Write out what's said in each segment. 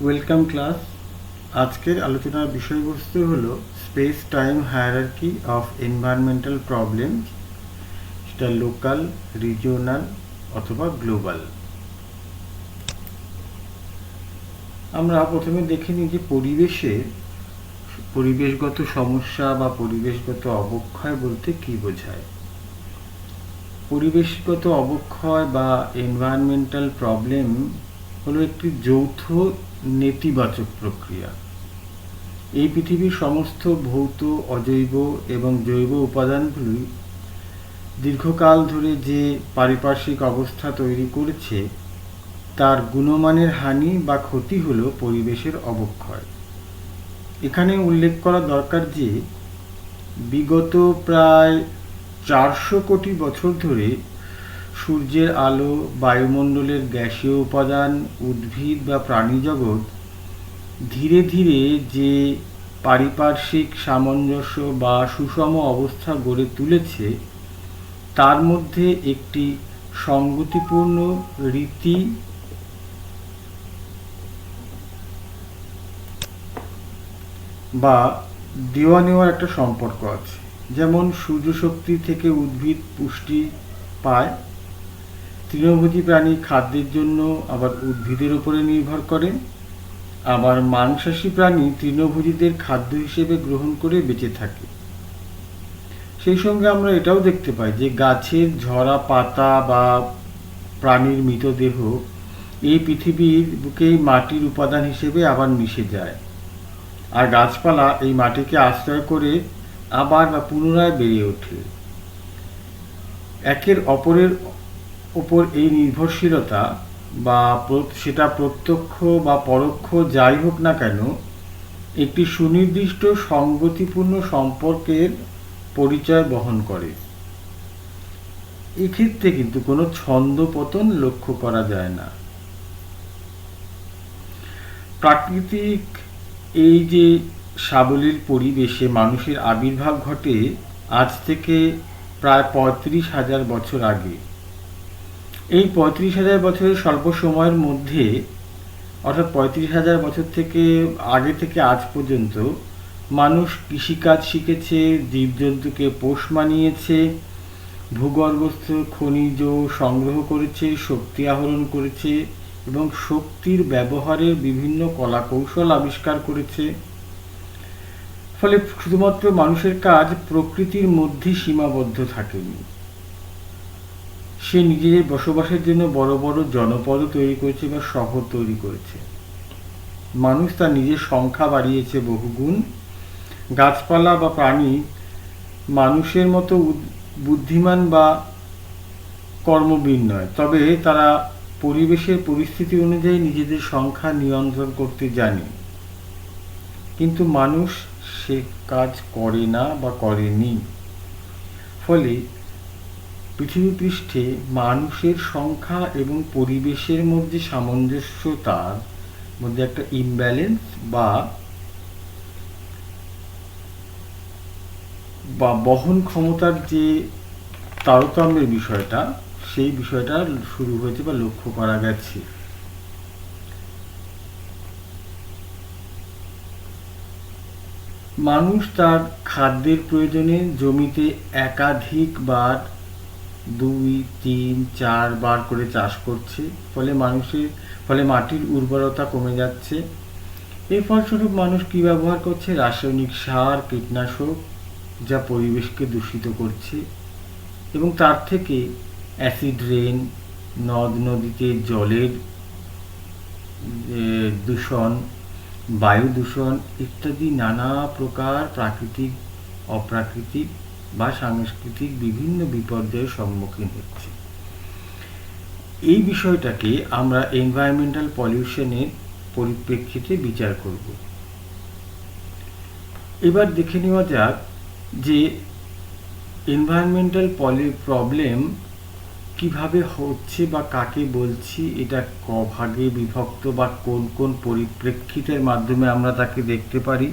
Welcome class. আজকের আলোচনার বিষয়বস্তু হলো space time hierarchy of environmental problem, সেটা লোকাল, রিজিওনাল অথবা গ্লোবাল। আমরা প্রথমে দেখে নিই যে পরিবেশগত সমস্যা বা পরিবেশগত অবক্ষয় বলতে কী বোঝায়। পরিবেশগত অবক্ষয় বা এনভায়রনমেন্টাল প্রবলেম হলো একটি যৌথ নেতিবাচক প্রক্রিয়া। এই পৃথিবীর সমস্ত ভৌত, অজৈব এবং জৈব উপাদানগুলি দীর্ঘকাল ধরে যে পারিপার্শ্বিক অবস্থা তৈরি করেছে তার গুণমানের হানি বা ক্ষতি হল পরিবেশের অবক্ষয়। এখানে উল্লেখ করা দরকার যে বিগত প্রায় 400 কোটি বছর ধরে সূর্যের আলো, বায়ুমণ্ডলের গ্যাসীয় উপাদান, উদ্ভিদ বা প্রাণীজগৎ ধীরে ধীরে যে পারিপার্শ্বিক সামঞ্জস্য বা সুষম অবস্থা গড়ে তুলেছে তার মধ্যে একটি সংগতিপূর্ণ রীতি বা দেওয়া নেওয়ার একটা সম্পর্ক আছে। যেমন সূর্যশক্তি থেকে উদ্ভিদ পুষ্টি পায়, তৃণভোজী প্রাণী খাদ্যের জন্য আবার উদ্ভিদের উপরে নির্ভর করে, আবার মাংসাশী প্রাণী তৃণভোজীদের খাদ্য হিসেবে গ্রহণ করে বেঁচে থাকে। সেই সঙ্গে আমরা এটাও দেখতে পাই যে গাছের ঝরা পাতা বা প্রাণীর মৃতদেহ এই পৃথিবীর বুকেই মাটির উপাদান হিসেবে আবার মিশে যায়, আর গাছপালা এই মাটিকে আশ্রয় করে আবার বা পুনরায় বেড়ে ওঠে। একের অপরের ওপর এই নির্ভরশীলতা বা সেটা প্রত্যক্ষ বা পরোক্ষ যাই হোক না কেন একটি সুনির্দিষ্ট সংগতিপূর্ণ সম্পর্কের পরিচয় বহন করে। এক্ষেত্রে কিন্তু কোনো ছন্দপতন লক্ষ্য করা যায় না। প্রাকৃতিক এই যে সাবলীল পরিবেশে মানুষের আবির্ভাব ঘটে আজ থেকে প্রায় 35,000 বছর আগে। এই 35,000 বছরের স্বল্প সময়ের মধ্যে, অর্থাৎ 35,000 বছর থেকে আগে থেকে আজ পর্যন্ত মানুষ কৃষিকাজ শিখেছে, জীবজন্তুকে পোষ মানিয়েছে, ভূগর্ভস্থ খনিজ সংগ্রহ করেছে, শক্তি আহরণ করেছে এবং শক্তির ব্যবহারের বিভিন্ন কলাকৌশল আবিষ্কার করেছে। ফলে শুধুমাত্র মানুষের কাজ প্রকৃতির মধ্যে সীমাবদ্ধ থাকেনি। সে নিজের বসবাসের জন্য বড় বড় জনপদও তৈরি করেছে বা শহর তৈরি করেছে। মানুষ তার নিজের সংখ্যা বাড়িয়েছে বহুগুণ। গাছপালা বা প্রাণী মানুষের মতো বুদ্ধিমান বা কর্মবীর নয়, তবে তারা পরিবেশের পরিস্থিতি অনুযায়ী নিজেদের সংখ্যা নিয়ন্ত্রণ করতে জানে। কিন্তু মানুষ সে কাজ করে না বা করেনি। ফলে পৃথিবী পৃষ্ঠে মানুষের সংখ্যা এবং পরিবেশের মধ্যে সামঞ্জস্যতার মধ্যে একটা ইমব্যালেন্স বা বহন ক্ষমতার যে তারতম্যের বিষয়টা, সেই বিষয়টা শুরু হয়েছে বা লক্ষ্য করা গেছে। মানুষ তার খাদ্যের প্রয়োজনে জমিতে একাধিকবার 2, 3, 4 বার করে চাষ করছে। ফলে মাটির উর্বরতা কমে যাচ্ছে। এর ফলস্বরূপ মানুষ কি ব্যবহার করছে? রাসায়নিক সার, কীটনাশক, যা পরিবেশকে দূষিত করছে। এবং তার থেকে অ্যাসিড রেন, নদ নদীতে জলের দূষণ, বায়ু দূষণ ইত্যাদি নানা প্রকার প্রাকৃতিক, অপ্রাকৃতিক বা সাংস্কৃতিক বিভিন্ন বিপর্যয়ের সম্মুখীন হচ্ছে। এই বিষয়টাকে আমরা এনভায়রনমেন্টাল পলিউশনের পরিপ্রেক্ষিতে বিচার করব। এবার দেখে নেওয়া যাক যে এনভায়রনমেন্টাল প্রবলেম কিভাবে হচ্ছে বা কাকে বলছি, এটা কভাগে বিভক্ত বা কোন কোন পরিপ্রেক্ষিতের মাধ্যমে আমরা তাকে দেখতে পারি।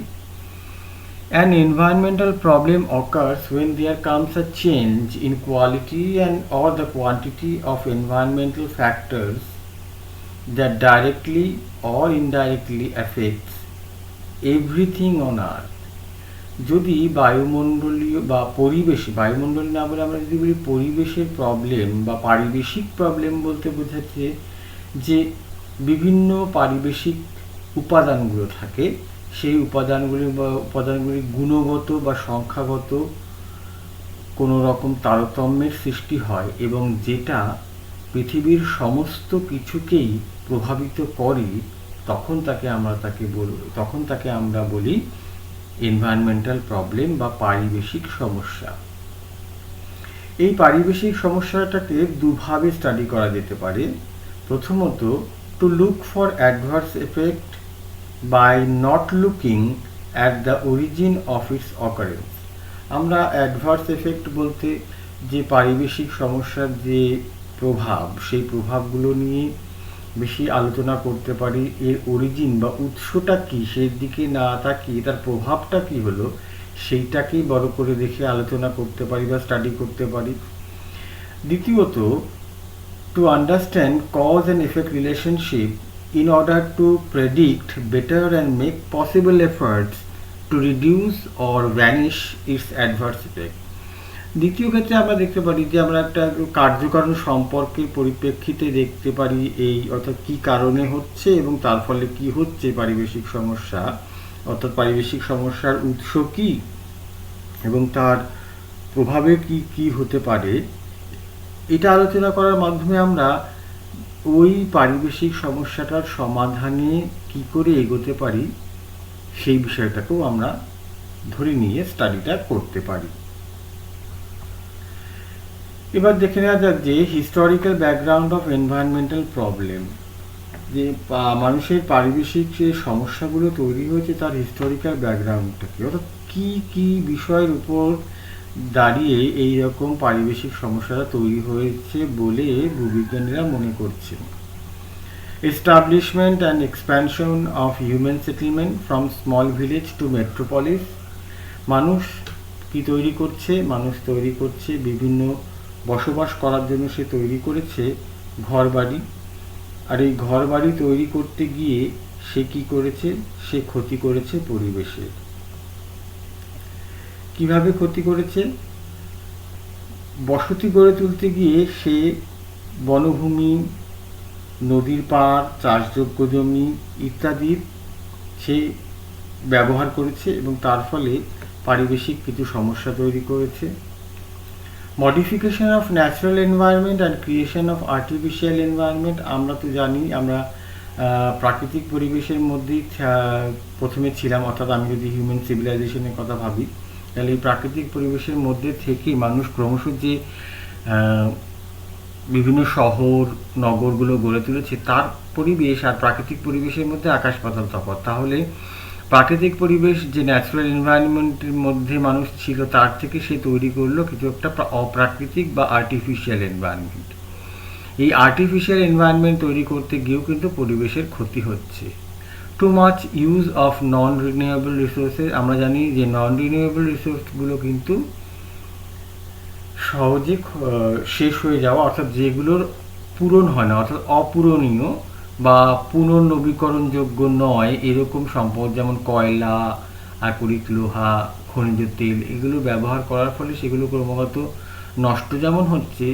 An environmental problem occurs when there comes a change in quality and or the quantity of environmental factors that directly or indirectly affects everything on earth. যদি বায়ুমণ্ডলীয় বা পরিবেশ, বায়ুমণ্ডল না বলে আমরা যদি বলি পরিবেশের প্রবলেম বা পারিবেশিক প্রবলেম বলতে বোঝাচ্ছে যে বিভিন্ন পারিবেশিক উপাদানগুলো থাকে, সেই উপাদানগুলির গুণগত বা সংখ্যাগত কোনো রকম তারতম্যের সৃষ্টি হয় এবং যেটা পৃথিবীর সমস্ত কিছুকেই প্রভাবিত করে, তখন তাকে আমরা বলি এনভায়রনমেন্টাল প্রবলেম বা পারিবেশিক সমস্যা। এই পারিবেশিক সমস্যাটাকে দুভাবে স্টাডি করা যেতে পারে। প্রথমত, to look for adverse effect by not looking at the origin of its occurrence. আমরা অ্যাডভার্স এফেক্ট বলতে যে পারিবেশিক সমস্যার যে প্রভাব, সেই প্রভাবগুলো নিয়ে বেশি আলোচনা করতে পারি। এর অরিজিন বা উৎসটা কী সেই দিকে না তাকিয়ে তার প্রভাবটা কী হলো সেইটাকেই বড় করে দেখে আলোচনা করতে পারি বা স্টাডি করতে পারি। দ্বিতীয়ত, to understand cause and effect relationship in order to predict better and make possible efforts to reduce or vanish its adverse effect. দ্বিতীয় ক্ষেত্রে আমরা দেখতে পারি যে আমরা একটা কার্যকারণ সম্পর্কের পরিপ্রেক্ষিতে দেখতে পারি এই অর্থাৎ কী কারণে হচ্ছে এবং তার ফলে কি হচ্ছে পারিবেশিক সমস্যা, অর্থাৎ পারিবেশিক সমস্যার উৎস কী এবং তার প্রভাবে কি কি হতে পারে, এটা আলোচনা করার মাধ্যমে আমরা ওই পারিবেশিক সমস্যাটার সমাধানে কি করে এগোতে পারি সেই বিষয়টাকেও আমরা ধরে নিয়ে স্টাডিটা করতে পারি। এবার দেখে নেওয়া যাক যে historical background of environmental problem, যে মানুষের পারিবেশিক যে সমস্যাগুলো তৈরি হয়েছে তার হিস্টোরিক্যাল ব্যাকগ্রাউন্ডটা কি, অর্থাৎ কী কী বিষয়ের উপর দাঁড়িয়ে এই রকম পারিবেশিক সমস্যাটা তৈরি হয়েছে বলে ভূবিজ্ঞানীরা মনে করছেন। Establishment and expansion of human settlement from small village to metropolis. মানুষ কি তৈরি করছে? মানুষ তৈরি করছে বিভিন্ন বসবাস করার জন্য সে তৈরি করেছে ঘরবাড়ি, আর এই ঘরবাড়ি তৈরি করতে গিয়ে সে কি করেছে? সে ক্ষতি করেছে পরিবেশের। কিভাবে ক্ষতি করেছে? বসতি গড়ে তুলতে গিয়ে সে বনভূমি, নদীর পাড়, চাষযোগ্য জমি ইত্যাদির সে ব্যবহার করেছে এবং তার ফলে পারিবেশিক কিছু সমস্যা তৈরি করেছে। Modification of natural environment and creation of artificial environment. আমরা তো জানি আমরা প্রাকৃতিক পরিবেশের মধ্যেই প্রথমে ছিলাম, অর্থাৎ আমি যদি হিউম্যান সিভিলাইজেশনের কথা ভাবি তাহলে এই প্রাকৃতিক পরিবেশের মধ্যে থেকে মানুষ ক্রমশ যে বিভিন্ন শহর নগরগুলো গড়ে তুলেছে তার পরিবেশ আর প্রাকৃতিক পরিবেশের মধ্যে আকাশ পাতাল তফাৎ। তাহলে প্রাকৃতিক পরিবেশ যে ন্যাচারাল এনভায়রনমেন্টের মধ্যে মানুষ ছিল তার থেকে সে তৈরি করলো কিছু একটা অপ্রাকৃতিক বা আর্টিফিশিয়াল এনভায়রনমেন্ট। এই আর্টিফিশিয়াল এনভায়রনমেন্ট তৈরি করতে গিয়েও কিন্তু পরিবেশের ক্ষতি হচ্ছে। Too much use of non renewable resources. আমরা জানি যে নন রিনিউয়েবল রিসোর্সগুলো কিন্তু সহজে শেষ হয়ে যাওয়া, অর্থাৎ যেগুলোর পূরণ হয় না, অর্থাৎ অপূরণীয় বা পুনর্নবীকরণযোগ্য নয় এরকম সম্পদ, যেমন কয়লা, আকরিক লোহা, খনিজ তেল, এগুলো ব্যবহার করার ফলে সেগুলো ক্রমাগত নষ্ট যেমন হচ্ছে,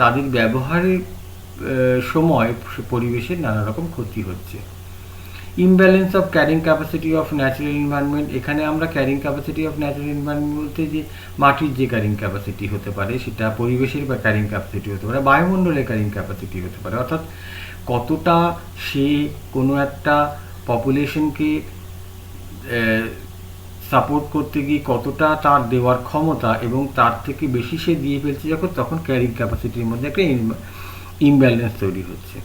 তাদের ব্যবহারের সময় পরিবেশের নানা রকম ক্ষতি হচ্ছে। Imbalance of carrying capacity of natural environment. এখানে আমরা carrying capacity of natural environment বলতে যে মাটির যে ক্যারিং ক্যাপাসিটি হতে পারে সেটা পরিবেশের বা ক্যারিং ক্যাপাসিটি হতে পারে, বায়ুমণ্ডলের ক্যারিং ক্যাপাসিটি হতে পারে, অর্থাৎ কতটা সে কোনো একটা পপুলেশনকে সাপোর্ট করতে গিয়ে কতটা তার দেওয়ার ক্ষমতা এবং তার থেকে বেশি সে দিয়ে ফেলছে যখন, তখন ক্যারিং ক্যাপাসিটির মধ্যে একটা ইমব্যালেন্স তৈরি হচ্ছে।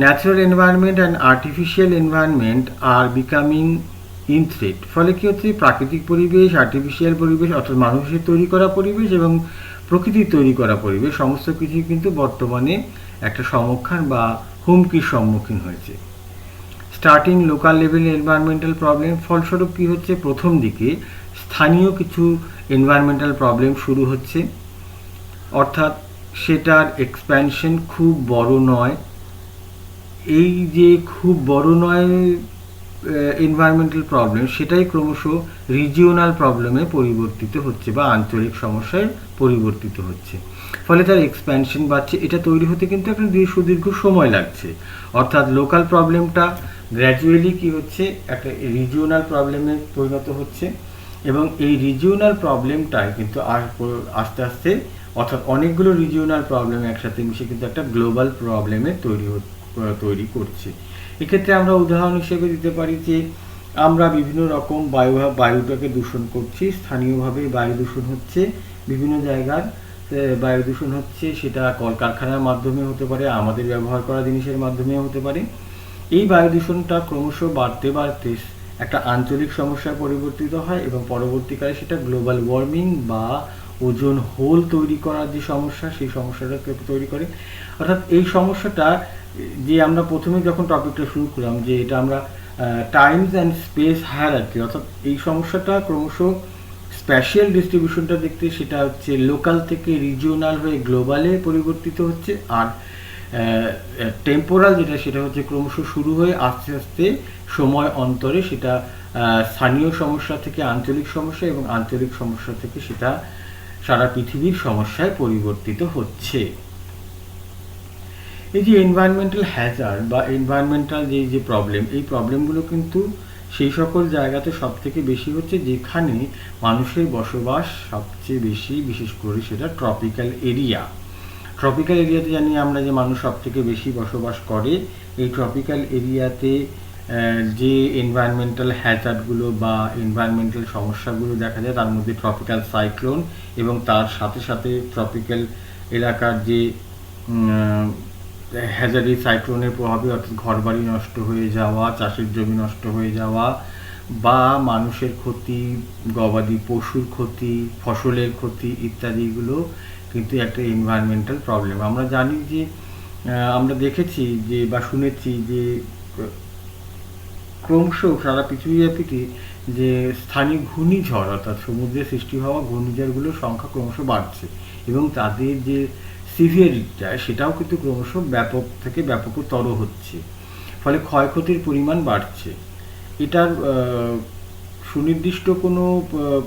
Natural environment and artificial environment R becoming in threat. ফলে কী হচ্ছে? প্রাকৃতিক পরিবেশ, আর্টিফিশিয়াল পরিবেশ অর্থাৎ মানুষের তৈরি করা পরিবেশ এবং প্রকৃতির তৈরি করা পরিবেশ সমস্ত কিছুই কিন্তু বর্তমানে একটা সমস্যার বা হুমকির সম্মুখীন হয়েছে। Starting local level environmental problem. ফলস্বরূপ কী হচ্ছে? প্রথম দিকে স্থানীয় কিছু এনভায়রনমেন্টাল প্রবলেম শুরু হচ্ছে, অর্থাৎ সেটার এক্সপ্যানশন খুব বড় নয়, এই যে খুব বড় নয় এনভায়রনমেন্টাল প্রবলেম, সেটাই ক্রমশ রিজিওনাল প্রবলেমে পরিবর্তিত হচ্ছে বা আঞ্চলিক সমস্যায় পরিবর্তিত হচ্ছে। ফলে তার এক্সপ্যানশন বাড়ছে। এটা তৈরি হতে কিন্তু একটা সুদীর্ঘ সময় লাগছে। অর্থাৎ লোকাল প্রবলেমটা গ্র্যাজুয়ালি কি হচ্ছে, একটা রিজিওনাল প্রবলেমে পরিণত হচ্ছে, এবং এই রিজিওনাল প্রবলেমটাই কিন্তু আস্তে আস্তে, অর্থাৎ অনেকগুলো রিজিওনাল প্রবলেম একসাথে মিশে কিন্তু একটা গ্লোবাল প্রবলেমে তৈরি করছে। এক্ষেত্রে আমরা উদাহরণ হিসেবে দিতে পারি যে আমরা বিভিন্ন রকম বায়ুটাকে দূষণ করছি। স্থানীয়ভাবে বায়ু দূষণ হচ্ছে, বিভিন্ন জায়গার বায়ু দূষণ হচ্ছে, সেটা কলকারখানার মাধ্যমে হতে পারে, আমাদের ব্যবহার করা জিনিসের মাধ্যমে হতে পারে। এই বায়ু দূষণটা ক্রমশ বাড়তে বাড়তে একটা আঞ্চলিক সমস্যায় পরিবর্তিত হয় এবং পরবর্তীকালে সেটা গ্লোবাল ওয়ার্মিং বা ওজোন হোল তৈরি করার যে সমস্যা, সেই সমস্যাটা তৈরি করে। অর্থাৎ এই সমস্যাটা, যে আমরা প্রথমে যখন টপিকটা শুরু করলাম যে এটা আমরা টাইমস অ্যান্ড স্পেস হায়ারার্কি, অর্থাৎ এই সমস্যাটা ক্রমশ স্প্যাশিয়াল ডিস্ট্রিবিউশনটা দেখতে সেটা হচ্ছে লোকাল থেকে রিজিওনাল হয়ে গ্লোবালে পরিবর্তিত হচ্ছে। আর টেম্পোরাল যেটা, সেটা হচ্ছে ক্রমশ শুরু হয়ে আস্তে আস্তে সময় অন্তরে সেটা স্থানীয় সমস্যা থেকে আঞ্চলিক সমস্যা, এবং আঞ্চলিক সমস্যা থেকে সেটা সারা পৃথিবীর সমস্যায় পরিবর্তিত হচ্ছে। এই যে এনভায়রনমেন্টাল হ্যাজার্ড বা এনভায়রনমেন্টাল যে প্রবলেম, এই প্রবলেমগুলো কিন্তু সেই সকল জায়গাতে সব থেকে বেশি হচ্ছে যেখানে মানুষের বসবাস সবচেয়ে বেশি, বিশেষ করে সেটা ট্রপিক্যাল এরিয়া। ট্রপিক্যাল এরিয়াতে জানি আমরা যে মানুষ সব থেকে বেশি বসবাস করে। এই ট্রপিক্যাল এরিয়াতে যে এনভায়রনমেন্টাল হ্যাজার্ডগুলো বা এনভায়রনমেন্টাল সমস্যাগুলো দেখা যায়, তার মধ্যে ট্রপিক্যাল সাইক্লোন এবং তার সাথে সাথে ট্রপিক্যাল এলাকার যে হ্যাজার্ড, এই সাইক্লোনের প্রভাবে অর্থাৎ ঘরবাড়ি নষ্ট হয়ে যাওয়া, চাষের জমি নষ্ট হয়ে যাওয়া, বা মানুষের ক্ষতি, গবাদি পশুর ক্ষতি, ফসলের ক্ষতি ইত্যাদিগুলো কিন্তু একটা এনভায়রনমেন্টাল প্রবলেম। আমরা জানি যে আমরা দেখেছি যে বা শুনেছি যে ক্রমশ সারা পৃথিবীব্যাপী যে স্থানীয় ঘূর্ণিঝড়, অর্থাৎ সমুদ্রে সৃষ্টি হওয়া ঘূর্ণিঝড়গুলোর সংখ্যা ক্রমশ বাড়ছে, এবং তাদের যে সিভিয়ারিটিটা সেটাও কিন্তু ক্রমশ ব্যাপক থেকে ব্যাপকতর হচ্ছে। ফলে ক্ষয়ক্ষতির পরিমাণ বাড়ছে। এটার সুনির্দিষ্ট কোনো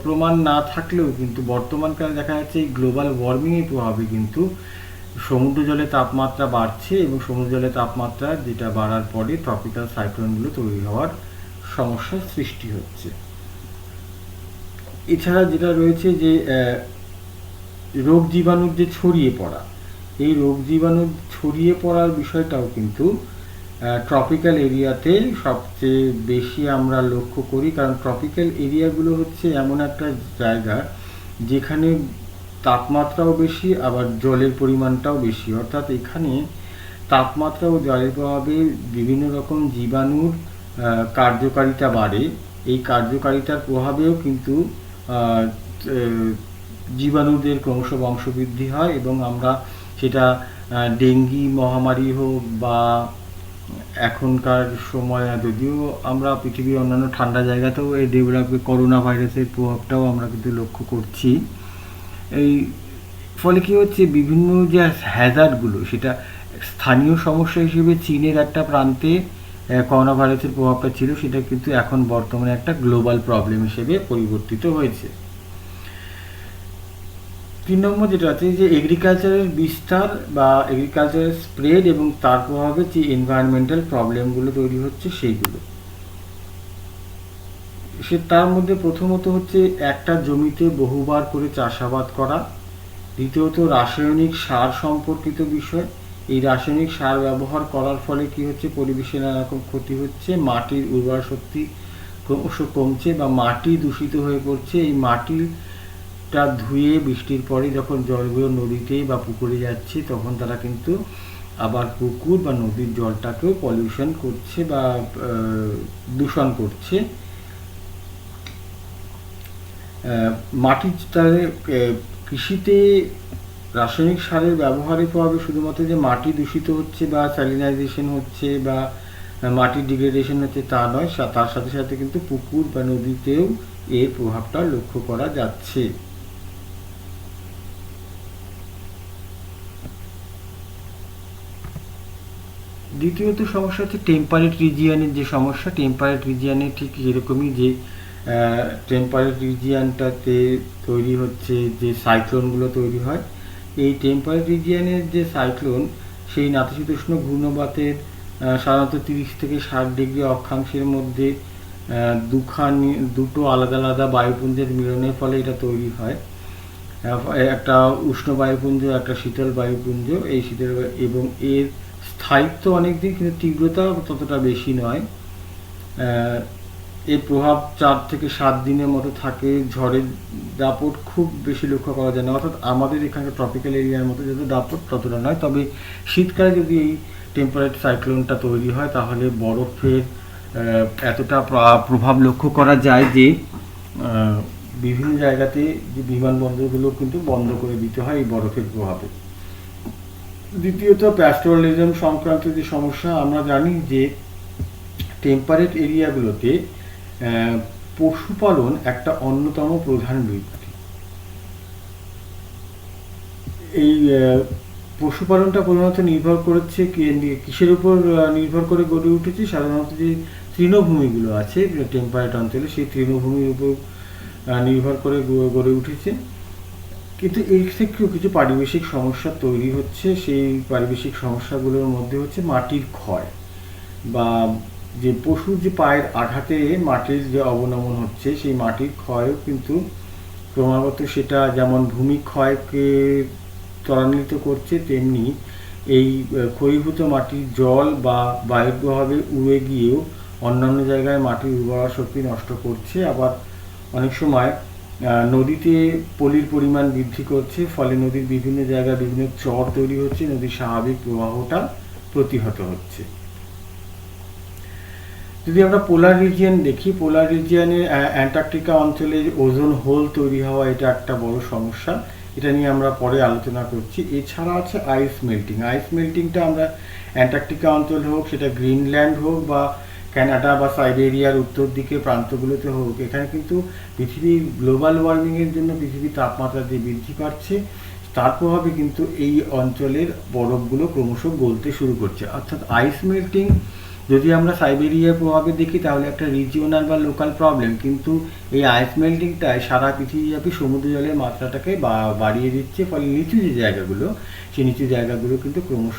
প্রমাণ না থাকলেও কিন্তু বর্তমানকালে দেখা যাচ্ছে এই গ্লোবাল ওয়ার্মিংয়ের প্রভাবে কিন্তু সমুদ্র জলের তাপমাত্রা বাড়ছে, এবং সমুদ্র জলের তাপমাত্রা যেটা বাড়ার পরে ট্রপিক্যাল সাইক্লোনগুলো তৈরি হওয়ার সমস্যার সৃষ্টি হচ্ছে। এছাড়া যেটা রয়েছে যে রোগ জীবাণুর যে ছড়িয়ে পড়া, এই রোগ জীবাণু ছড়িয়ে পড়ার বিষয়টাও কিন্তু ট্রপিক্যাল এরিয়াতে সবচেয়ে বেশি আমরা লক্ষ্য করি। কারণ ট্রপিক্যাল এরিয়াগুলো হচ্ছে এমন একটা জায়গা যেখানে তাপমাত্রাও বেশি, আবার জলের পরিমাণটাও বেশি। অর্থাৎ এখানে তাপমাত্রা ও জলের প্রভাবে বিভিন্ন রকম জীবাণুর কার্যকারিতা বাড়ে। এই কার্যকারিতার প্রভাবেও কিন্তু জীবাণুদের ক্রমশ বংশবৃদ্ধি হয়, এবং আমরা সেটা ডেঙ্গি মহামারী হোক বা এখনকার সময়, যদিও আমরা পৃথিবীর অন্যান্য ঠান্ডা জায়গাতেও এই করোনা ভাইরাসের প্রভাবটাও আমরা কিন্তু লক্ষ্য করছি। এই ফলে কী হচ্ছে, বিভিন্ন যে হ্যাজার্ডগুলো, সেটা স্থানীয় সমস্যা হিসেবে চীনের একটা প্রান্তে করোনা ভাইরাসের প্রভাবটা ছিল, সেটা কিন্তু এখন বর্তমানে একটা গ্লোবাল প্রবলেম হিসেবে পরিবর্তিত হয়েছে। 3 নম্বর যেটা আছে যে এগ্রিকালচারের বিস্তার বা এগ্রিকালচারের স্প্রেড, এবং তার প্রভাবে যে এনভায়রনমেন্টাল প্রবলেমগুলো তৈরি হচ্ছে সেইগুলো। তার মধ্যে প্রথমত হচ্ছে একটা জমিতে বহুবার করে চাষাবাদ করা। দ্বিতীয়ত রাসায়নিক সার সম্পর্কিত বিষয়। এই রাসায়নিক সার ব্যবহার করার ফলে কি হচ্ছে, পরিবেশের নানা রকম ক্ষতি হচ্ছে, মাটির উর্বর শক্তি ক্রমশ কমছে বা মাটি দূষিত হয়ে পড়ছে। এই মাটিটা ধুয়ে বৃষ্টির পরে যখন জলগুলো নদীতে বা পুকুরে যাচ্ছে, তখন তারা কিন্তু আবার পুকুর বা নদীর জলটাকেও পলিউশন করছে বা দূষণ করছে। মাটি, তাহলে কৃষিতে রাসায়নিক সারের ব্যবহারের প্রভাবে শুধুমাত্র যে মাটি দূষিত হচ্ছে বা স্যালিনাইজেশন হচ্ছে বা মাটির ডিগ্রেডেশন হচ্ছে তা নয়, তার সাথে সাথে কিন্তু পুকুর বা নদীতেও এর প্রভাবটা লক্ষ্য করা যাচ্ছে। দ্বিতীয়ত সমস্যা হচ্ছে টেম্পারেট রিজিয়নের যে সমস্যা, টেম্পারেট রিজিয়নে ঠিক যেরকমই যে টেম্পারেট রিজিয়নটাতে তৈরি হচ্ছে যে সাইক্লোনগুলো তৈরি হয়, এই টেম্পারেট রিজিয়নের যে সাইক্লোন সেই নাতিশীতোষ্ণ ঘূর্ণবাতের সাধারণত 30 থেকে 60 ডিগ্রি অক্ষাংশের মধ্যে দুটো আলাদা আলাদা বায়ুপুঞ্জের মিলনের ফলে এটা তৈরি হয়। একটা উষ্ণ বায়ুপুঞ্জ, একটা শীতল বায়ুপুঞ্জ। এই শীতল এবং এর স্থায়িত্ব অনেক দিন, কিন্তু তীব্রতা ততটা বেশি নয়। এর প্রভাব 4 থেকে 7 দিনের মতো থাকে। ঝড়ের দাপট খুব বেশি লক্ষ্য করা যায় না, অর্থাৎ আমাদের এখানকার ট্রপিক্যাল এরিয়ার মতো যত দাপট ততটা নয়। তবে শীতকালে যদি এই টেম্পারেট সাইক্লোনটা তৈরি হয় তাহলে বরফের এতটা প্রভাব লক্ষ্য করা যায় যে বিভিন্ন জায়গাতে যে বিমানবন্দরগুলো কিন্তু বন্ধ করে দিতে হয় এই বরফের প্রভাবে। দ্বিতীয়ত প্যাস্টোরালিজম সংক্রান্ত যে সমস্যা, আমরা জানি যে টেম্পারেট এরিয়াগুলোতে পশুপালন একটা অন্যতম প্রধান বৃত্তি। এই পশুপালনটা প্রধানত নির্ভর করেছে কিসের উপর নির্ভর করে গড়ে উঠেছে? সাধারণত যে তৃণভূমিগুলো আছে টেম্পারেট অঞ্চলে, সেই তৃণভূমির উপর নির্ভর করে গড়ে উঠেছে। কিন্তু এই ক্ষেত্রেও কিছু পারিবেশিক সমস্যা তৈরি হচ্ছে। সেই পারিবেশিক সমস্যাগুলোর মধ্যে হচ্ছে মাটির ক্ষয়, বা যে পশুর যে পায়ের আঘাতে মাটির যে অবনমন হচ্ছে, সেই মাটির ক্ষয়ও কিন্তু ক্রমাগত সেটা যেমন ভূমিক্ষয়কে ত্বরান্বিত করছে, তেমনি এই ক্ষয়ীভূত মাটির জল বা বায়ুর প্রভাবে উড়ে গিয়েও অন্যান্য জায়গায় মাটির উর্বরা শক্তি নষ্ট করছে। আবার অনেক সময় নদীতে পলির পরিমাণ বৃদ্ধি করছে, ফলে নদীর বিভিন্ন জায়গায় বিভিন্ন চর তৈরি হচ্ছে, নদীর স্বাভাবিক প্রবাহটা প্রতিহত হচ্ছে। যদি আমরা পোলার রিজিয়ন দেখি, পোলার রিজিয়নে অ্যান্টার্কটিকা অঞ্চলে ওজোন হোল তৈরি হওয়া এটা একটা বড় সমস্যা। এটা নিয়ে আমরা পরে আলোচনা করছি। এছাড়া আছে আইস মেল্টিং। আইস মেল্টিংটা আমরা অ্যান্টার্কটিকা অঞ্চল হোক, সেটা গ্রিনল্যান্ড হোক, বা কানাডা বা সাইবেরিয়ার উত্তর দিকে প্রান্তগুলোতে হোক, এখানে কিন্তু পৃথিবীর গ্লোবাল ওয়ার্মিংয়ের জন্য পৃথিবীর তাপমাত্রা যে বৃদ্ধি পাচ্ছে, তার প্রভাবে কিন্তু এই অঞ্চলের বরফগুলো ক্রমশ গলতে শুরু করছে। অর্থাৎ আইস মেল্টিং যদি আমরা সাইবেরিয়ার প্রভাবে দেখি তাহলে একটা রিজিওনাল বা লোকাল প্রবলেম, কিন্তু এই আইস মেল্টিংটাই সারা পৃথিবীব্যাপী সমুদ্র জলের মাত্রাটাকে বাড়িয়ে দিচ্ছে। ফলে নিচু যে জায়গাগুলো, সেই নিচু জায়গাগুলো কিন্তু ক্রমশ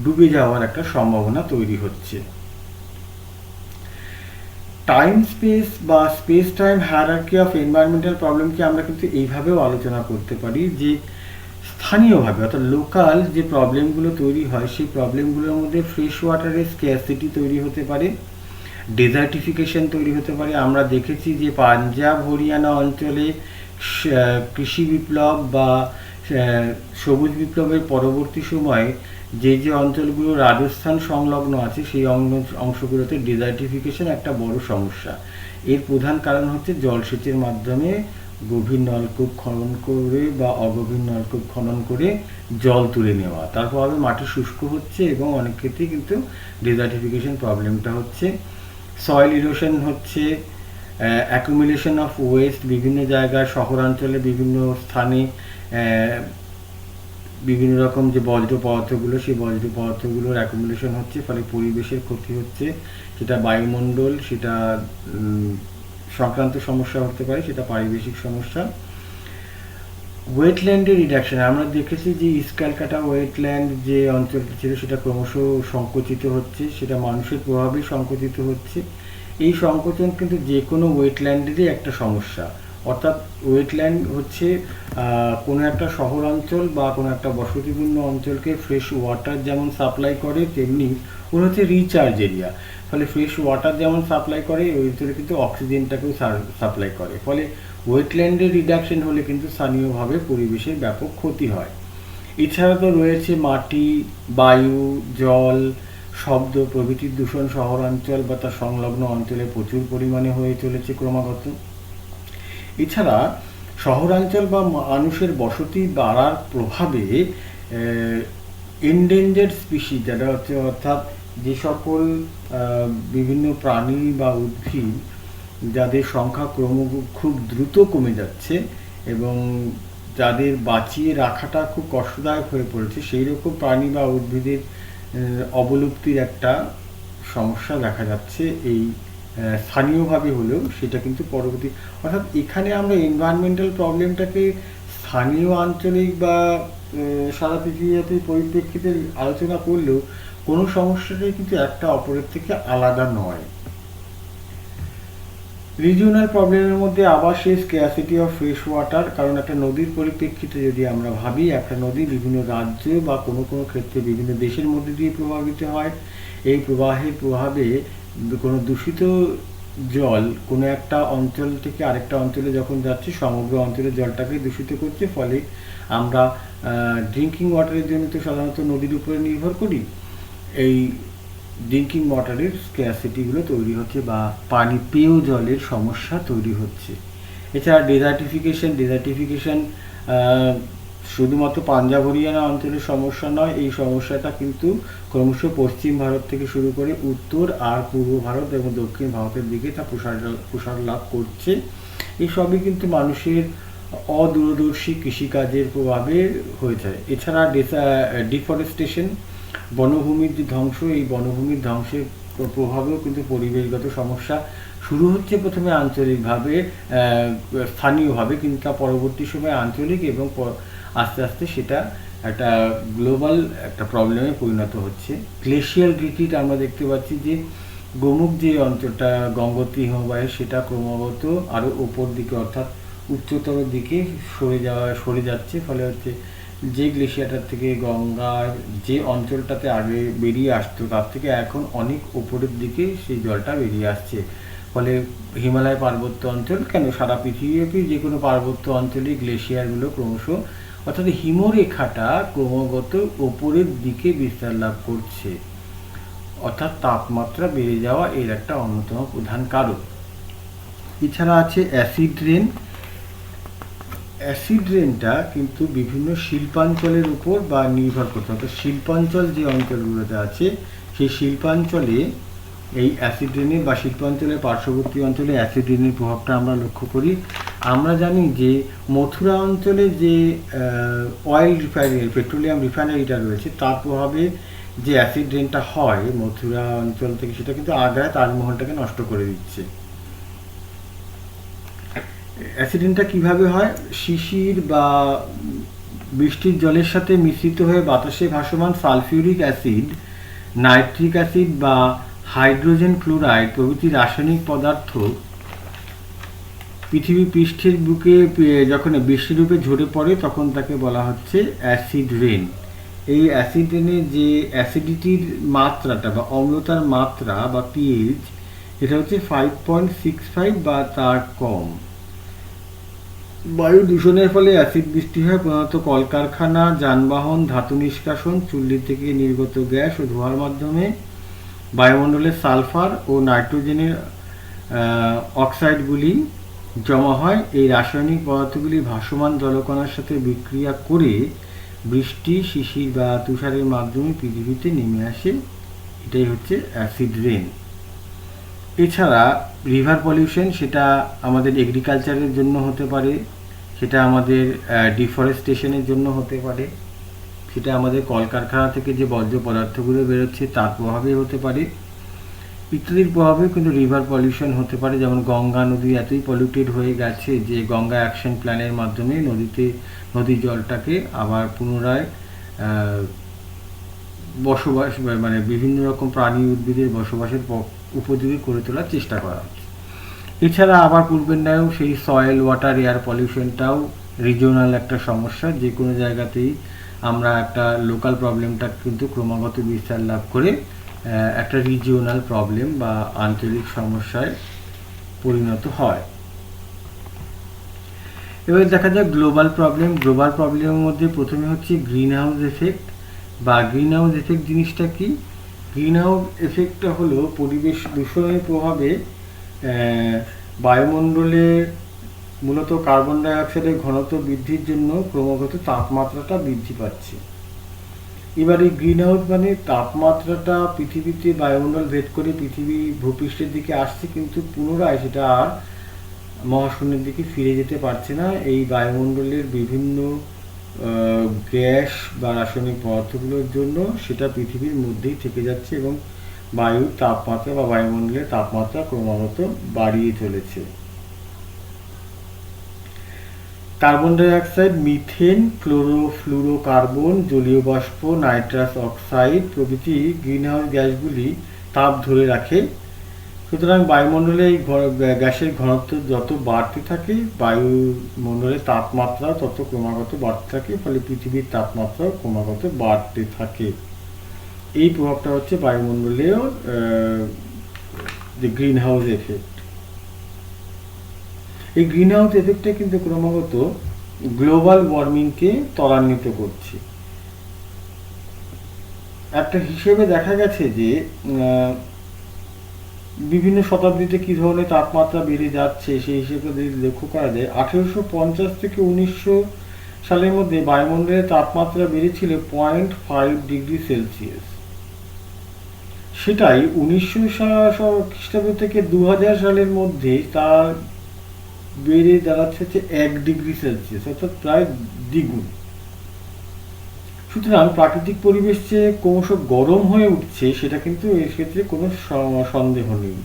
ডুবে যাওয়ার একটা সম্ভাবনা তৈরি হচ্ছে। টাইম স্পেস বা space time hierarchy of environmental প্রবলেমকে আমরা কিন্তু এইভাবেও আলোচনা করতে পারি যে স্থানীয়ভাবে, অর্থাৎ লোকাল যে প্রবলেমগুলো তৈরি হয়, সেই প্রবলেমগুলোর মধ্যে ফ্রেশ ওয়াটারের স্ক্যারসিটি তৈরি হতে পারে, ডেজার্টিফিকেশন তৈরি হতে পারে। আমরা দেখেছি যে পাঞ্জাব হরিয়ানা অঞ্চলে কৃষি বিপ্লব বা সবুজ বিপ্লবের পরবর্তী সময়ে যে যে অঞ্চলগুলো রাজস্থান সংলগ্ন আছে, সেই অংশগুলোতে ডেজার্টিফিকেশন একটা বড় সমস্যা। এর প্রধান কারণ হচ্ছে জলসেচের মাধ্যমে গভীর নলকূপ খনন করে বা অগভীর নলকূপ খনন করে জল তুলে নেওয়া, তার প্রভাবে মাটি শুষ্ক হচ্ছে এবং অনেক ক্ষেত্রেই কিন্তু ডেজার্টিফিকেশন প্রবলেমটা হচ্ছে। সয়েল ইরোশন হচ্ছে, অ্যাকুমুলেশন অফ ওয়েস্ট, বিভিন্ন জায়গায় শহরাঞ্চলে বিভিন্ন স্থানে বিভিন্ন রকম যে বর্জ্য পদার্থগুলো, সেই বর্জ্য পদার্থগুলোর অ্যাকুমুলেশন হচ্ছে, ফলে পরিবেশের ক্ষতি হচ্ছে। সেটা বায়ুমণ্ডল, সেটা সংক্রান্ত সমস্যা হতে পারে, সেটা পারিবেশিক সমস্যা। ওয়েটল্যান্ডের রিডাকশন, আমরা দেখেছি যে ইস্ট ক্যালকাটা ওয়েটল্যান্ড যে অঞ্চলটি ছিল সেটা ক্রমশ সংকুচিত হচ্ছে, সেটা মানুষের প্রভাবেই সংকুচিত হচ্ছে। এই সংকোচন কিন্তু যে কোনো ওয়েটল্যান্ডেরই একটা সমস্যা। অর্থাৎ ওয়েটল্যান্ড হচ্ছে কোনো একটা শহরাঞ্চল বা কোনো একটা বসতিপূর্ণ অঞ্চলকে ফ্রেশ ওয়াটার যেমন সাপ্লাই করে, তেমনি ওগুলো হচ্ছে রিচার্জ এরিয়া। ফলে ফ্রেশ ওয়াটার যেমন সাপ্লাই করে, ওই ভিতরে কিন্তু অক্সিজেনটাকেও সাপ্লাই করে। ফলে ওয়েটল্যান্ডের রিডাকশন হলে কিন্তু স্থানীয়ভাবে পরিবেশের ব্যাপক ক্ষতি হয়। এছাড়া তো রয়েছে মাটি, বায়ু, জল, শব্দ প্রভৃতির দূষণ শহরাঞ্চল বা তার সংলগ্ন অঞ্চলে প্রচুর পরিমাণে হয়ে চলেছে ক্রমাগত। এছাড়া শহরাঞ্চল বা মানুষের বসতি বাড়ার প্রভাবে এন্ডেঞ্জার্ড স্পিসিস, যেটা হচ্ছে অর্থাৎ যে সকল বিভিন্ন প্রাণী বা উদ্ভিদ যাদের সংখ্যা খুব দ্রুত কমে যাচ্ছে এবং যাদের বাঁচিয়ে রাখাটা খুব কষ্টদায়ক হয়ে পড়েছে, সেই রকম প্রাণী বা উদ্ভিদের অবলুপ্তির একটা সমস্যা দেখা যাচ্ছে এই স্থানীয়ভাবে হলেও সেটা কিন্তু পরবর্তী, অর্থাৎ এখানে আমরা এনভায়রনমেন্টাল প্রবলেমটাকে স্থানীয় আঞ্চলিক বা সারা পৃথিবীব্যাপী পরিপ্রেক্ষিতে আলোচনা করলেও কোনো সমস্যাটাই কিন্তু একটা অপরের থেকে আলাদা নয়। রিজিওনাল প্রবলেমের মধ্যে আবার সেই স্ক্যারসিটি অফ ফ্রেশ ওয়াটার, কারণ একটা নদীর পরিপ্রেক্ষিতে যদি আমরা ভাবি, একটা নদী বিভিন্ন রাজ্য বা কোনো কোনো ক্ষেত্রে বিভিন্ন দেশের মধ্যে দিয়ে প্রভাবিত হয়। এই প্রবাহের প্রভাবে কোনো দূষিত জল কোনো একটা অঞ্চল থেকে আরেকটা অঞ্চলে যখন যাচ্ছে, সমগ্র অঞ্চলের জলটাকে দূষিত করছে। ফলে আমরা ড্রিঙ্কিং ওয়াটারের জন্য তো সাধারণত নদীর উপরে নির্ভর করি। এই ড্রিঙ্কিং ওয়াটারের স্ক্যারসিটিগুলো তৈরি হচ্ছে বা পানি পেয় জলের সমস্যা তৈরি হচ্ছে। এছাড়া ডেজার্টিফিকেশন শুধুমাত্র পাঞ্জাব হরিয়ানা অঞ্চলের সমস্যা নয়, এই সমস্যাটা কিন্তু ক্রমশ পশ্চিম ভারত থেকে শুরু করে উত্তর আর পূর্ব ভারত এবং দক্ষিণ ভারতের দিকে তা প্রসার লাভ করছে। এই সবই কিন্তু মানুষের অদূরদর্শী কৃষিকাজের প্রভাবে হয়েছে। এছাড়া ডিফরেস্টেশন, বনভূমির যে ধ্বংস, এই বনভূমির ধ্বংসের প্রভাবেও কিন্তু পরিবেশগত সমস্যা শুরু হচ্ছে প্রথমে আঞ্চলিকভাবে, স্থানীয়ভাবে, কিন্তু তা পরবর্তী সময়ে আঞ্চলিক এবং আস্তে আস্তে সেটা একটা গ্লোবাল একটা প্রবলেমে পরিণত হচ্ছে। গ্লেশিয়াল রিট্রিট আমরা দেখতে পাচ্ছি যে গোমুখ যে অঞ্চলটা গঙ্গোত্রী হিমবাহের, সেটা ক্রমাগত আরও ওপর দিকে অর্থাৎ উচ্চতর দিকে সরে যাচ্ছে। ফলে হচ্ছে যে গ্লেশিয়ারটার থেকে গঙ্গার যে অঞ্চলটাতে আগে বেরিয়ে আসতো তার থেকে এখন অনেক ওপরের দিকে সেই জলটা বেরিয়ে আসছে। ফলে হিমালয় পার্বত্য অঞ্চল কেন, সারা পৃথিবীব্যাপী যে কোনো পার্বত্য অঞ্চলে গ্লেশিয়ারগুলো ক্রমশ, অর্থাৎ হিমরেখাটা ক্রমাগত ওপরের দিকে বিস্তার লাভ করছে, অর্থাৎ তাপমাত্রা বেড়ে যাওয়া এর একটা অন্যতম প্রধান কারণ। এছাড়া আছে অ্যাসিড রেন। অ্যাসিড রেনটা কিন্তু বিভিন্ন শিল্পাঞ্চলের উপর বা নির্ভর করতে, অর্থাৎ শিল্পাঞ্চল যে অঞ্চলগুলোতে আছে সেই শিল্পাঞ্চলে এই অ্যাসিড রেনের বা শিল্পাঞ্চলের পার্শ্ববর্তী অঞ্চলে অ্যাসিড রেনের প্রভাবটা আমরা লক্ষ্য করি। আমরা জানি যে মথুরা অঞ্চলে যে অয়েল রিফাইনারি, পেট্রোলিয়াম রিফাইনারিটা রয়েছে, তার প্রভাবে যে অ্যাসিড রেনটা হয় মথুরা অঞ্চল থেকে, সেটা কিন্তু আগ্রায় তাজমহলটাকে নষ্ট করে দিচ্ছে। অ্যাসিডেন্টটা কিভাবে হয়? শিশির বা বৃষ্টির জলের সাথে মিশ্রিত হয়ে বাতাসে ভাসমান সালফিউরিক অ্যাসিড, নাইট্রিক অ্যাসিড বা হাইড্রোজেন ক্লোরাইড প্রভৃতি রাসায়নিক পদার্থ পৃথিবী পৃষ্ঠের বুকে যখন বৃষ্টিরূপে ঝরে পড়ে তখন তাকে বলা হচ্ছে অ্যাসিড রেন। এই অ্যাসিড রেনে যে অ্যাসিডিটির মাত্রাটা বা অম্লতার মাত্রা বা পিএইচ, এটা হচ্ছে 5.65 বা তার কম। বায়ু দূষণের ফলে অ্যাসিড বৃষ্টি হয় প্রধানত কলকারখানা, যানবাহন, ধাতু নিষ্কাশন, চুল্লি থেকে নির্গত গ্যাস ও ধোঁয়ার মাধ্যমে বায়ুমণ্ডলে সালফার ও নাইট্রোজেনের অক্সাইডগুলি জমা হয়। এই রাসায়নিক পদার্থগুলি ভাসমান জলকণার সাথে বিক্রিয়া করে বৃষ্টি, শিশির বা তুষারের মাধ্যমে পৃথিবীতে নেমে আসে। এটাই হচ্ছে অ্যাসিড রেন। এছাড়া রিভার পলিউশন, সেটা আমাদের এগ্রিকালচারের জন্য হতে পারে, সেটা আমাদের ডিফরেস্টেশনের জন্য হতে পারে, সেটা আমাদের কলকারখানা থেকে যে বর্জ্য পদার্থগুলো বেরোচ্ছে তার প্রভাবে হতে পারে, ইত্যাদির প্রভাবেও কিন্তু রিভার পলিউশন হতে পারে। যেমন গঙ্গা নদী এতই পলিউটেড হয়ে গেছে যে গঙ্গা অ্যাকশন প্ল্যানের মাধ্যমে নদীর জলটাকে আবার পুনরায় বসবাস মানে বিভিন্ন রকম প্রাণী উদ্ভিদের বসবাসের উপযোগী করে তোলার চেষ্টা করা হচ্ছে। এছাড়া আবার পূর্বের ন্যায়ও সেই সয়েল, ওয়াটার, এয়ার পলিউশনটাও রিজিওনাল একটা সমস্যা। যে কোনো জায়গাতেই আমরা একটা লোকাল প্রবলেমটা কিন্তু ক্রমাগত বিস্তার লাভ করে একটা রিজিওনাল প্রবলেম বা আঞ্চলিক সমস্যায় পরিণত হয়। এবার দেখা যাক গ্লোবাল প্রবলেম। গ্লোবাল প্রবলেমের মধ্যে প্রথমে হচ্ছে গ্রিন হাউস এফেক্ট বা গ্রিন হাউস এফেক্ট জিনিসটা কি? গ্রিন হাউস এফেক্টটা হলো পরিবেশ দূষণের প্রভাবে বায়ুমণ্ডলে মূলত কার্বন ডাইঅক্সাইডের ঘনত্ব বৃদ্ধির জন্য ক্রমাগত তাপমাত্রাটা বৃদ্ধি পাচ্ছে। এবার এই গ্রিন হাউস মানে তাপমাত্রাটা পৃথিবীতে বায়ুমণ্ডল ভেদ করে পৃথিবী ভূপৃষ্ঠের দিকে আসছে, কিন্তু পুনরায় সেটা আর মহাশূন্যের দিকে ফিরে যেতে পারছে না। এই বায়ুমণ্ডলের বিভিন্ন গ্যাস বা রাসায়নিক পদার্থগুলোর জন্য সেটা পৃথিবীর মধ্যেই থেকে যাচ্ছে এবং বায়ুর তাপমাত্রা বা বায়ুমণ্ডলের তাপমাত্রা ক্রমাগত বাড়িয়ে চলেছে। Carbon die oxide, methane, chlorofluorocarbon, জলীয় বাষ্প, নাইট্রাস অক্সাইড প্রভৃতি গ্রিনহাউস গ্যাসগুলি তাপ ধরে রাখে। সুতরাং বায়ুমণ্ডলে এই গ্যাসের ঘনত্ব যত বাড়তে থাকে, বায়ুমণ্ডলের তাপমাত্রাও তত ক্রমাগত বাড়তে থাকে, ফলে পৃথিবীর তাপমাত্রাও ক্রমাগত বাড়তে থাকে। এই প্রভাবটা হচ্ছে বায়ুমণ্ডলেও যে গ্রিন হাউস এফেক্ট। এই গ্রিন হাউস এফেক্টটা কিন্তু ক্রমাগত গ্লোবাল ওয়ার্মিংকে ত্বরান্বিত করছে। একটা হিসেবে দেখা গেছে যে বিভিন্ন শতাব্দীতে কী ধরনের তাপমাত্রা বেড়ে যাচ্ছে সেই হিসেবে যদি লক্ষ্য করা যায়, 1850 থেকে 1900 সালের মধ্যে বায়ুমণ্ডলের তাপমাত্রা বেড়েছিল 0.5 ডিগ্রি সেলসিয়াস। সেটাই 1900 খ্রিস্টাব্দ থেকে 2000 সালের মধ্যে তার বেড়ে দাঁড়াচ্ছে হচ্ছে 1 ডিগ্রি সেলসিয়াস, অর্থাৎ প্রায় দ্বিগুণ। সুতরাং প্রাকৃতিক পরিবেশ যে ক্রমশ গরম হয়ে উঠছে সেটা কিন্তু এর ক্ষেত্রে কোনো সন্দেহ নেই।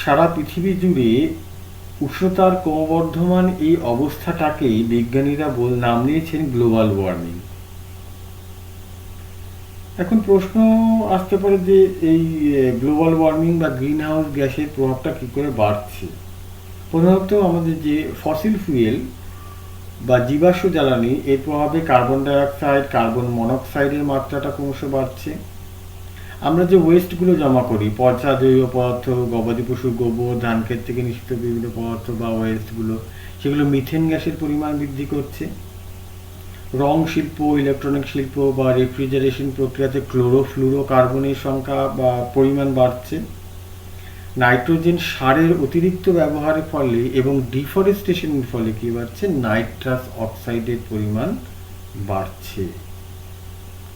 সারা পৃথিবী জুড়ে উষ্ণতার ক্রমবর্ধমান এই অবস্থাটাকেই বিজ্ঞানীরা নাম দিয়েছেন গ্লোবাল ওয়ার্মিং। এখন প্রশ্ন আসতে পারে যে এই গ্লোবাল ওয়ার্মিং বা গ্রিন হাউস গ্যাসের প্রভাবটা কী করে বাড়ছে। প্রধানত আমাদের যে ফসিল ফুয়েল বা জীবাশ্ম জ্বালানি, এর প্রভাবে কার্বন ডাইঅক্সাইড, কার্বন মনোক্সাইডের মাত্রাটা ক্রমশ বাড়ছে। আমরা যে ওয়েস্টগুলো জমা করি, পচা জৈব পদার্থ, গবাদি পশুর গোবর, ধান ক্ষেত থেকে নিঃসৃত বিভিন্ন পদার্থ বা ওয়েস্টগুলো, সেগুলো মিথেন গ্যাসের পরিমাণ বৃদ্ধি করছে। রং শিল্প, ইলেকট্রনিক শিল্প বা রেফ্রিজারেশন প্রক্রিয়াতে ক্লোরোফ্লুরোকার্বনের সংখ্যা বা পরিমাণ বাড়ছে। নাইট্রোজেন সারের অতিরিক্ত ব্যবহারের ফলে এবং ডিফরেস্টেশনের ফলে কি বাড়ছে, নাইট্রাস অক্সাইডের পরিমাণ বাড়ছে।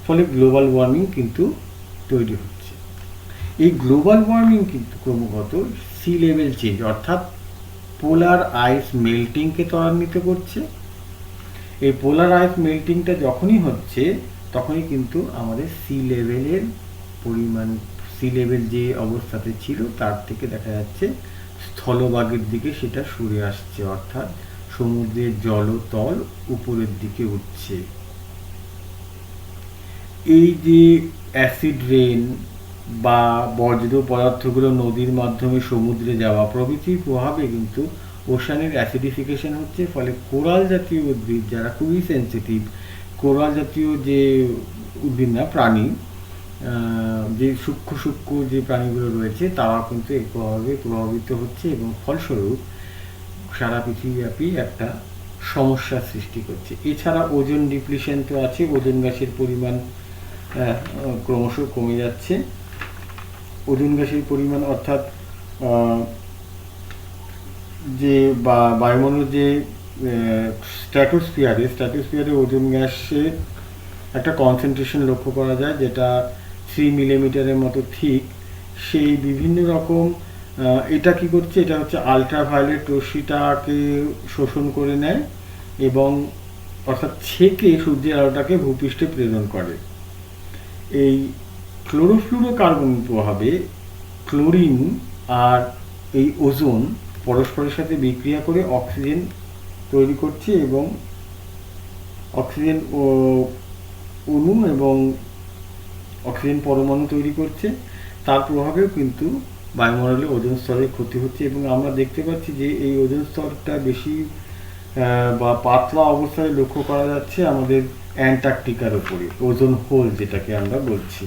ফলে গ্লোবাল ওয়ার্মিং কিন্তু তৈরি হচ্ছে। এই গ্লোবাল ওয়ার্মিং কিন্তু ক্রমাগত সি লেভেল চেঞ্জ অর্থাৎ পোলার আইস মেল্টিংকে ত্বরান্বিত করছে। এই পোলার আইস মেল্টিংটা যখনই হচ্ছে তখনই কিন্তু আমাদের সি লেভেল যে অবস্থাতে ছিল তার থেকে দেখা যাচ্ছে স্থলভাগের দিকে সেটা সরে আসছে, অর্থাৎ সমুদ্রের জলতল উপরের দিকে উঠছে। এই যে অ্যাসিড রেন বা বজ্র পদার্থগুলো নদীর মাধ্যমে সমুদ্রে যাওয়া প্রভৃতির প্রভাবে কিন্তু ওশানের অ্যাসিডিফিকেশন হচ্ছে। ফলে কোরাল জাতীয় উদ্ভিদ যারা খুবই সেন্সিটিভ, কোরাল জাতীয় যে উদ্ভিদ না প্রাণী, যে সূক্ষ্ম যে প্রাণীগুলো রয়েছে তারা কিন্তু এর প্রভাবে প্রভাবিত হচ্ছে এবং ফলস্বরূপ সারা পৃথিবীব্যাপী একটা সমস্যার সৃষ্টি করছে। এছাড়া ওজোন ডিপ্লিশন তো আছে, ওজোন গ্যাসের পরিমাণ ক্রমশ কমে যাচ্ছে। ওজোন গ্যাসের পরিমাণ অর্থাৎ যে বায়ুমণ্ডল যে স্ট্র্যাটোস্ফিয়ারে ওজোন গ্যাসের একটা কনসেন্ট্রেশন লক্ষ্য করা যায় যেটা 3 মিলিমিটারের মতো ঠিক। সেই বিভিন্ন রকম এটা কি করছে, এটা হচ্ছে আলট্রাভায়োলেট রশ্মিটাকে শোষণ করে নেয় এবং অর্থাৎ ছেঁকে সূর্যের আলোটাকে ভূপৃষ্ঠে প্রেরণ করে। এই ক্লোরোফ্লুরোকার্বন প্রভাবে ক্লোরিন আর এই ওজোন পরস্পরের সাথে বিক্রিয়া করে অক্সিজেন তৈরি করছে এবং অক্সিজেন অণু এবং অক্সিজেন পরমাণু তৈরি করছে। তার প্রভাবেও কিন্তু বায়ুমণ্ডলে ওজোন স্তরের ক্ষতি হচ্ছে এবং আমরা দেখতে পাচ্ছি যে এই ওজোন স্তরটা বেশি বা পাতলা অবস্থায় লক্ষ্য করা যাচ্ছে আমাদের অ্যান্টার্কটিকার উপরে, ওজোন হোল যেটাকে আমরা বলছি।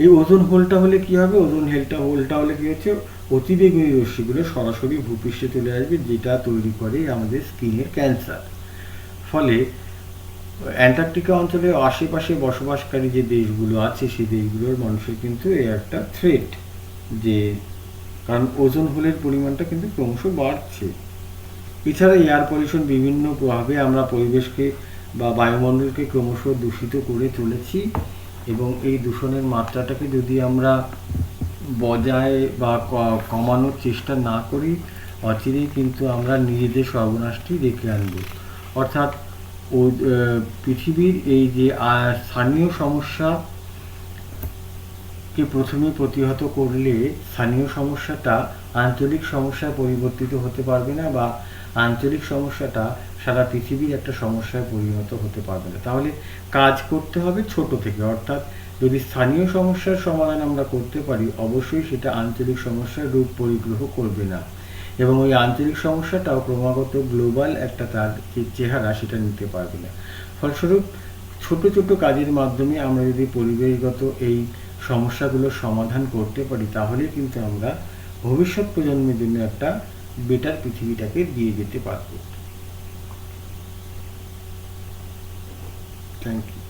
এই ওজোন হোলটা হলে কি হবে, ওজোন হোলটা হলে কি হচ্ছে, অতিবেগুনি রশ্মিগুলো সরাসরি ভূপৃষ্ঠে চলে আসবে, যেটা তৈরি করে আমাদের স্কিনের ক্যান্সার। ফলে অ্যান্টার্কটিকা অঞ্চলের আশেপাশে বসবাসকারী যে দেশগুলো আছে সেই দেশগুলোর মানুষের কিন্তু এর একটা থ্রেট, যে কারণ ওজোন হোলের পরিমাণটা কিন্তু ক্রমশ বাড়ছে। এছাড়া এয়ার পলিউশন বিভিন্ন প্রভাবে আমরা পরিবেশকে বা বায়ুমণ্ডলকে ক্রমশ দূষিত করে চলেছি এবং এই দূষণের মাত্রাটাকে যদি আমরা বজায় বা কমানোর চেষ্টা না করি অচিরেই কিন্তু আমরা নিজেদের সর্বনাশটি ডেকে আনবো। অর্থাৎ ও পৃথিবীর এই যে স্থানীয় সমস্যাকে প্রথমে প্রতিহত করলে স্থানীয় সমস্যাটা আঞ্চলিক সমস্যায় পরিবর্তিত হতে পারবে না, বা আঞ্চলিক সমস্যাটা সারা পৃথিবীর একটা সমস্যায় পরিণত হতে পারবে না। তাহলে কাজ করতে হবে ছোট থেকে, অর্থাৎ যদি স্থানীয় সমস্যার সমাধান আমরা করতে পারি, অবশ্যই সেটা আঞ্চলিক সমস্যার রূপ পরিগ্রহ করবে না, এবং ওই আঞ্চলিক সমস্যাটাও ক্রমাগত গ্লোবাল একটা তার যে চেহারা সেটা নিতে পারবে না। ফলস্বরূপ ছোট ছোট কাজের মাধ্যমে আমরা যদি পরিবেশগত এই সমস্যাগুলোর সমাধান করতে পারি, তাহলে কিন্তু আমরা ভবিষ্যৎ প্রজন্মের জন্য একটা বেটার পৃথিবীটাকে দিয়ে যেতে পারবো। Thank you.